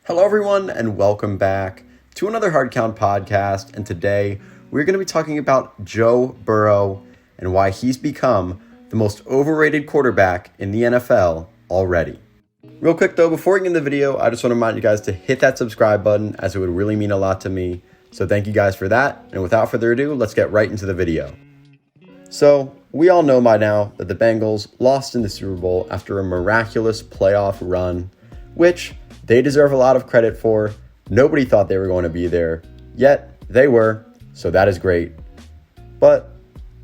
Hello everyone and welcome back to another Hard Count podcast, and today we're going to be talking about Joe Burrow and why he's become the most overrated quarterback in the NFL already. Real quick though, before we get into the video, I just want to remind you guys to hit that subscribe button as it would really mean a lot to me. So thank you guys for that, and without further ado, let's get right into the video. So we all know by now that the Bengals lost in the Super Bowl after a miraculous playoff run, which they deserve a lot of credit for. Nobody thought they were going to be there, yet they were, so that is great. But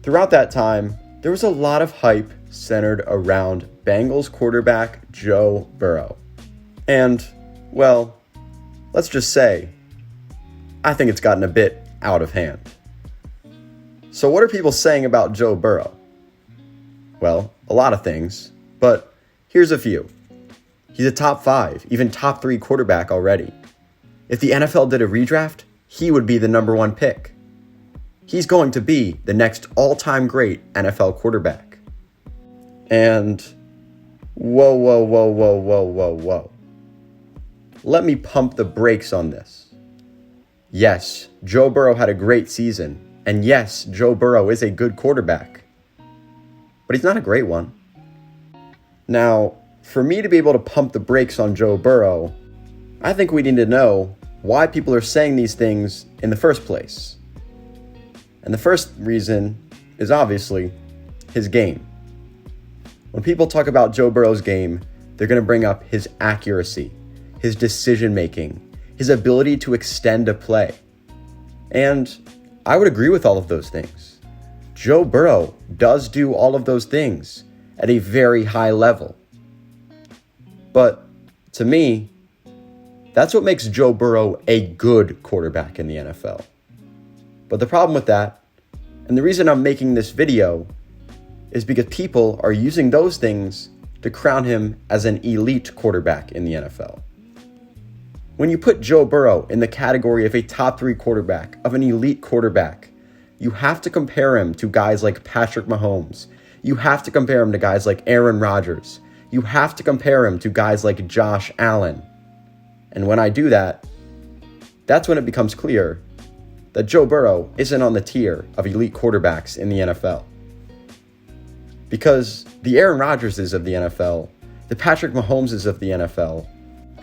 throughout that time, there was a lot of hype centered around Bengals quarterback Joe Burrow. And, well, let's just say, I think it's gotten a bit out of hand. So what are people saying about Joe Burrow? Well, a lot of things, but here's a few. He's a top 5, even top 3 quarterback already. If the NFL did a redraft, he would be the number 1 pick. He's going to be the next all-time great NFL quarterback. And whoa. Let me pump the brakes on this. Yes, Joe Burrow had a great season. And yes, Joe Burrow is a good quarterback. But he's not a great one. Now, for me to be able to pump the brakes on Joe Burrow, I think we need to know why people are saying these things in the first place. And the first reason is obviously his game. When people talk about Joe Burrow's game, they're going to bring up his accuracy, his decision making, his ability to extend a play. And I would agree with all of those things. Joe Burrow does do all of those things at a very high level. But to me, that's what makes Joe Burrow a good quarterback in the NFL. But the problem with that, and the reason I'm making this video, is because people are using those things to crown him as an elite quarterback in the NFL. When you put Joe Burrow in the category of a top 3 quarterback, of an elite quarterback, you have to compare him to guys like Patrick Mahomes. You have to compare him to guys like Aaron Rodgers. You have to compare him to guys like Josh Allen. And when I do that, that's when it becomes clear that Joe Burrow isn't on the tier of elite quarterbacks in the NFL. Because the Aaron Rodgerses of the NFL, the Patrick Mahomeses of the NFL,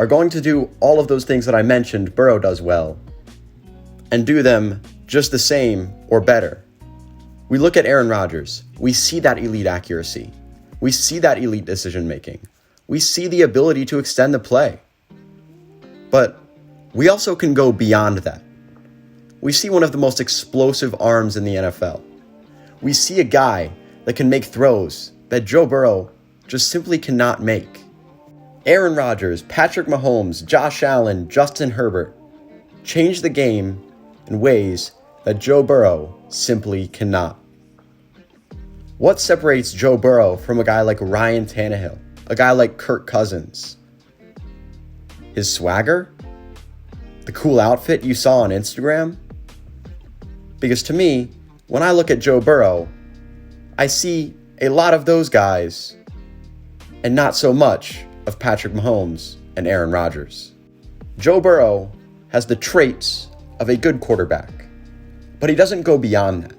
are going to do all of those things that I mentioned Burrow does well, and do them just the same or better. We look at Aaron Rodgers, we see that elite accuracy. We see that elite decision making. We see the ability to extend the play. But we also can go beyond that. We see one of the most explosive arms in the NFL. We see a guy that can make throws that Joe Burrow just simply cannot make. Aaron Rodgers, Patrick Mahomes, Josh Allen, Justin Herbert change the game in ways that Joe Burrow simply cannot. What separates Joe Burrow from a guy like Ryan Tannehill, a guy like Kirk Cousins? His swagger? The cool outfit you saw on Instagram? Because to me, when I look at Joe Burrow, I see a lot of those guys and not so much of Patrick Mahomes and Aaron Rodgers. Joe Burrow has the traits of a good quarterback, but he doesn't go beyond that.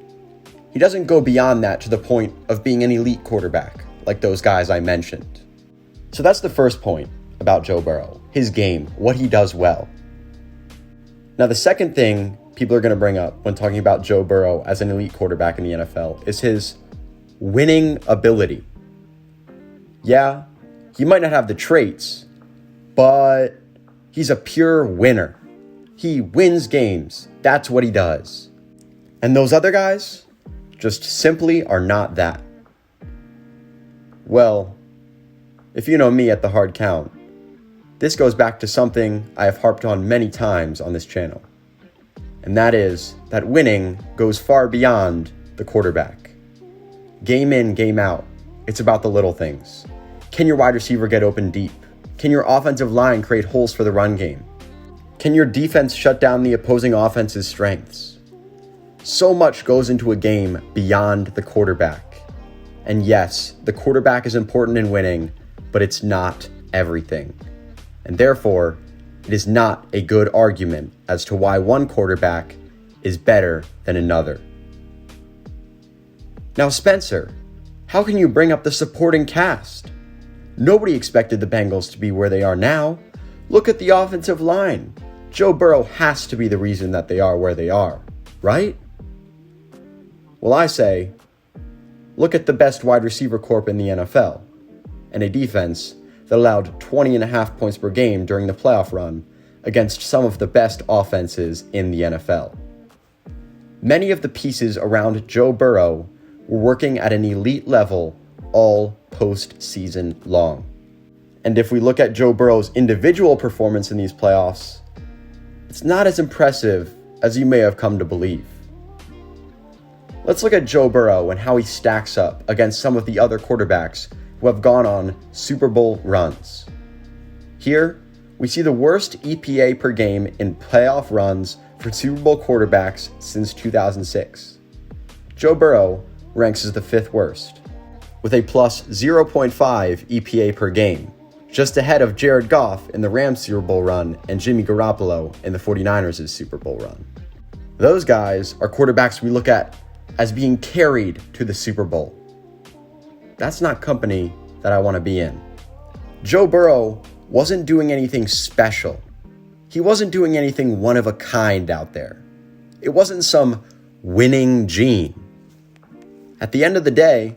He doesn't go beyond that to the point of being an elite quarterback like those guys I mentioned. So that's the first point about Joe Burrow, his game, what he does well. Now the second thing people are going to bring up when talking about Joe Burrow as an elite quarterback in the NFL is his winning ability. Yeah, he might not have the traits, but he's a pure winner. He wins games. That's what he does. And those other guys just simply are not that. Well, if you know me at the Hard Count, this goes back to something I have harped on many times on this channel. And that is that winning goes far beyond the quarterback. Game in, game out, it's about the little things. Can your wide receiver get open deep? Can your offensive line create holes for the run game? Can your defense shut down the opposing offense's strengths? So much goes into a game beyond the quarterback. And yes, the quarterback is important in winning, but it's not everything. And therefore, it is not a good argument as to why one quarterback is better than another. Now, Spencer, how can you bring up the supporting cast? Nobody expected the Bengals to be where they are now. Look at the offensive line. Joe Burrow has to be the reason that they are where they are, right? Well, I say, look at the best wide receiver corp in the NFL, and a defense that allowed 20.5 points per game during the playoff run against some of the best offenses in the NFL. Many of the pieces around Joe Burrow were working at an elite level all postseason long. And if we look at Joe Burrow's individual performance in these playoffs, it's not as impressive as you may have come to believe. Let's look at Joe Burrow and how he stacks up against some of the other quarterbacks who have gone on Super Bowl runs. Here, we see the worst EPA per game in playoff runs for Super Bowl quarterbacks since 2006. Joe Burrow ranks as the 5th worst, with a plus 0.5 EPA per game, just ahead of Jared Goff in the Rams Super Bowl run and Jimmy Garoppolo in the 49ers' Super Bowl run. Those guys are quarterbacks we look at as being carried to the Super Bowl. That's not company that I want to be in. Joe Burrow wasn't doing anything special. He wasn't doing anything one of a kind out there. It wasn't some winning gene. At the end of the day,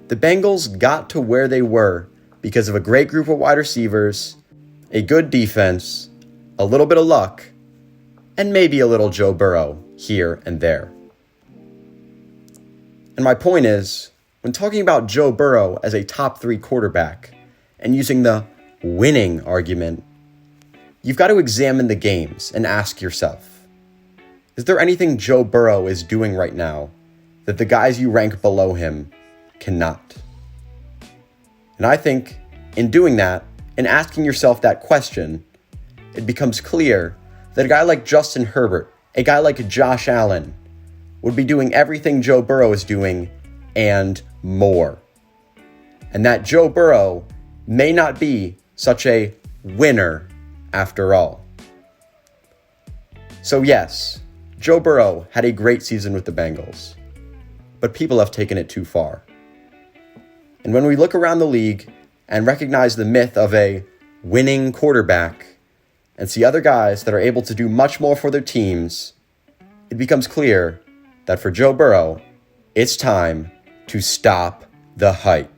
the Bengals got to where they were because of a great group of wide receivers, a good defense, a little bit of luck, and maybe a little Joe Burrow here and there. And my point is, when talking about Joe Burrow as a top 3 quarterback and using the winning argument, you've got to examine the games and ask yourself, is there anything Joe Burrow is doing right now that the guys you rank below him cannot? And I think in doing that, in asking yourself that question, it becomes clear that a guy like Justin Herbert, a guy like Josh Allen, would be doing everything Joe Burrow is doing and more. And that Joe Burrow may not be such a winner after all. So yes, Joe Burrow had a great season with the Bengals, but people have taken it too far. And when we look around the league and recognize the myth of a winning quarterback and see other guys that are able to do much more for their teams, it becomes clear that for Joe Burrow, it's time to stop the hype.